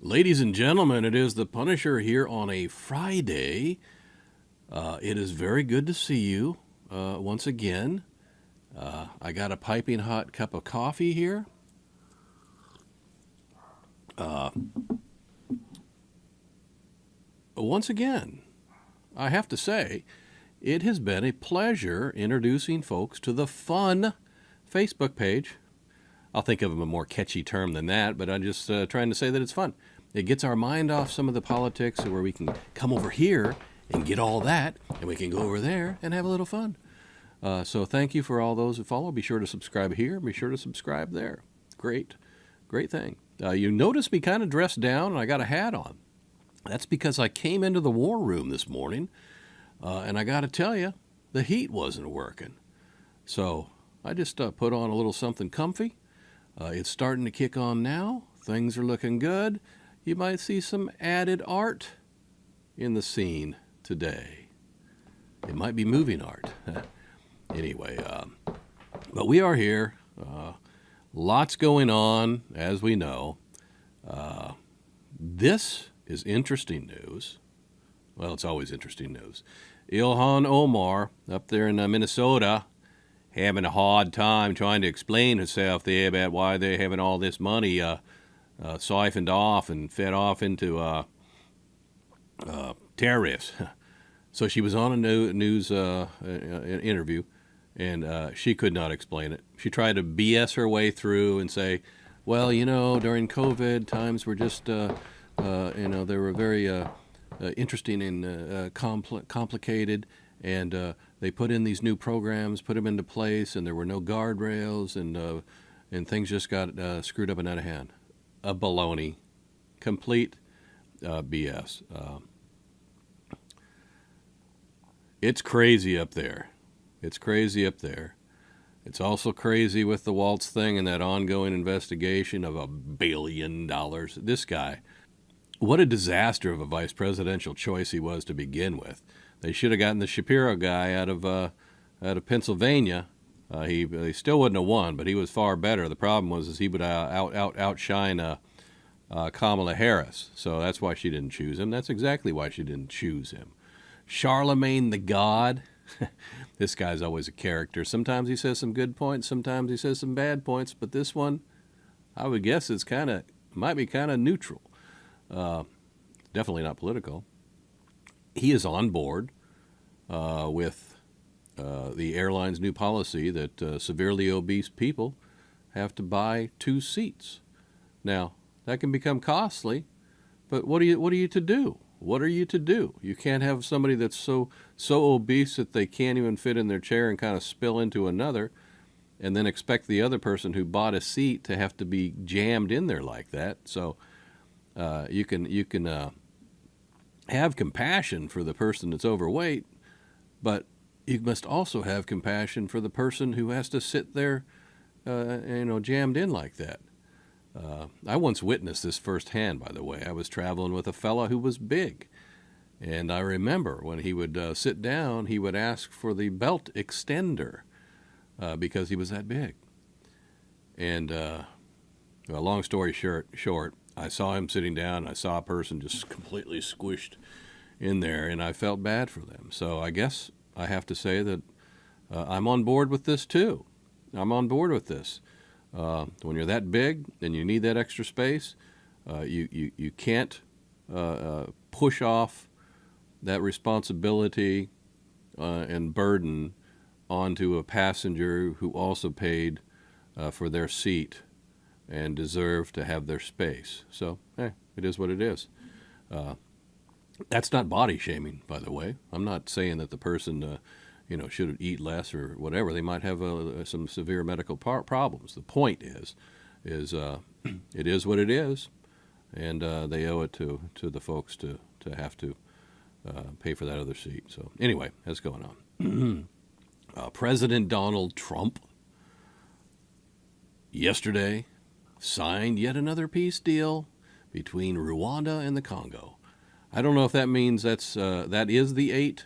Ladies and gentlemen, it is the Punisher here on a Friday. It is very good to see you once again. I got a piping hot cup of coffee here. Once again, I have to say, it has been a pleasure introducing folks to the Fun Facebook page. I'll think of a more catchy term than that, but I'm just trying to say that it's fun. It gets our mind off some of the politics where we can come over here and get all that, and we can go over there and have a little fun. So thank you for all those who follow. Be sure to subscribe here. Be sure to subscribe there. Great thing. You notice me kind of dressed down, and I got a hat on. That's because I came into the war room this morning, and I got to tell you, the heat wasn't working. So I just put on a little something comfy. It's starting to kick on now. Things are looking good. You might see some added art in the scene today. It might be moving art. Anyway, but we are here. Lots going on, as we know. This is interesting news. Well, it's always interesting news. Ilhan Omar up there in Minnesota having a hard time trying to explain herself there about why they're having all this money siphoned off and fed off into terrorists. So she was on a news interview, and she could not explain it. She tried to BS her way through and say, well, during COVID, times were just, they were very interesting and complicated, and they put in these new programs, put them into place, and there were no guardrails, and things just got screwed up and out of hand. A baloney, complete BS. It's crazy up there. It's crazy up there. It's also crazy with the Waltz thing and that ongoing investigation of $1 billion. This guy, what a disaster of a vice presidential choice he was to begin with. They should have gotten the Shapiro guy out of Pennsylvania. He still wouldn't have won, but he was far better. The problem was he would outshine Kamala Harris. So that's why she didn't choose him. That's exactly why she didn't choose him. Charlemagne the God. This guy's always a character. Sometimes he says some good points, sometimes he says some bad points, but this one, I would guess might be kind of neutral. Definitely not political. He is on board with the airline's new policy that severely obese people have to buy 2 seats. Now, that can become costly, but what are you to do? What are you to do? You can't have somebody that's so obese that they can't even fit in their chair and kind of spill into another, and then expect the other person who bought a seat to have to be jammed in there like that. So you can have compassion for the person that's overweight, but you must also have compassion for the person who has to sit there, jammed in like that. I once witnessed this firsthand, by the way. I was traveling with a fella who was big, and I remember when he would sit down, he would ask for the belt extender because he was that big. And long story short, I saw him sitting down, and I saw a person just completely squished in there, and I felt bad for them. So I guess I have to say that I'm on board with this too. I'm on board with this. When you're that big and you need that extra space, you can't push off that responsibility and burden onto a passenger who also paid for their seat and deserve to have their space. So, it is what it is. That's not body shaming, by the way. I'm not saying that the person should eat less or whatever. They might have some severe medical problems. The point is it is what it is, and they owe it to the folks to have to pay for that other seat. So anyway, that's going on. President Donald Trump yesterday signed yet another peace deal between Rwanda and the Congo. I don't know if that means that is the 8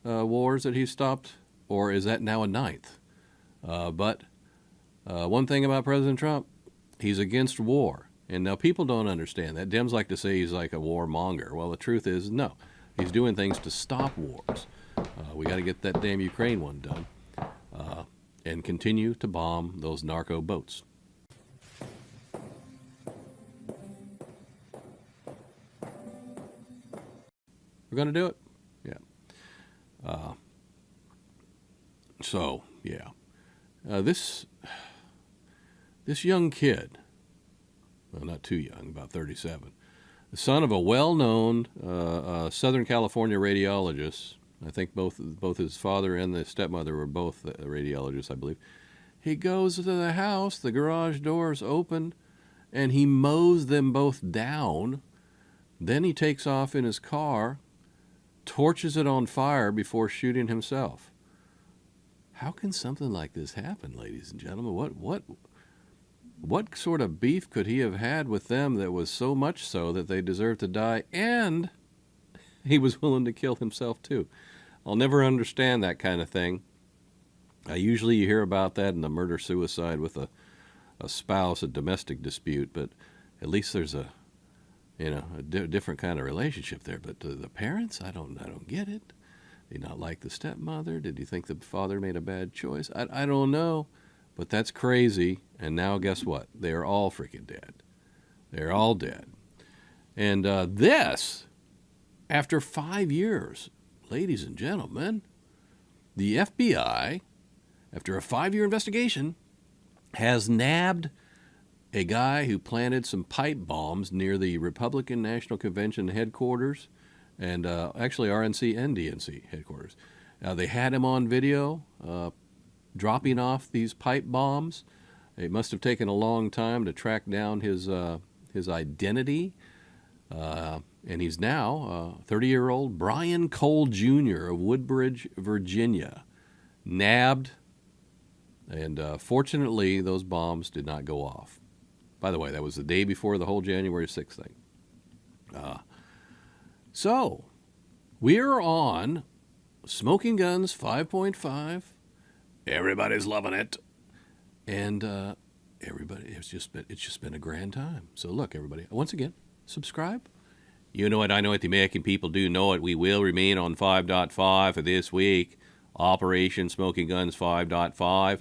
wars that he stopped, or is that now a 9th? But one thing about President Trump, he's against war, And now people don't understand that. Dems like to say he's like a warmonger. Well, the truth is, no. He's doing things to stop wars. We got to get that damn Ukraine one done and continue to bomb those narco boats. We're going to do it? Yeah. So, yeah. This young kid, well, not too young, about 37, the son of a well-known Southern California radiologist. I think both his father and the stepmother were both radiologists, I believe. He goes to the house, the garage door's open, and he mows them both down. Then he takes off in his car, torches it on fire before shooting himself. How can something like this happen, ladies and gentlemen? What sort of beef could he have had with them that was so much so that they deserved to die, and he was willing to kill himself too? I'll never understand that kind of thing. Usually you hear about that in a murder-suicide with a spouse, a domestic dispute, but at least there's a different kind of relationship there. But the parents, I don't get it. Did he not like the stepmother? Did he think the father made a bad choice? I don't know, but that's crazy. And now guess what? They're all freaking dead. They're all dead. And this, after 5 years, ladies and gentlemen, the FBI, after a 5-year investigation, has nabbed a guy who planted some pipe bombs near the Republican National Convention headquarters and actually RNC and DNC headquarters. They had him on video dropping off these pipe bombs. It must have taken a long time to track down his identity. And he's now 30-year-old Brian Cole Jr. of Woodbridge, Virginia, nabbed. And fortunately, those bombs did not go off. By the way, that was the day before the whole January 6th thing. So, we're on Smoking Guns 5.5. Everybody's loving it. And it's just been a grand time. So look, everybody, once again, subscribe. You know what? I know what the American people do know it. We will remain on 5.5 for this week. Operation Smoking Guns 5.5.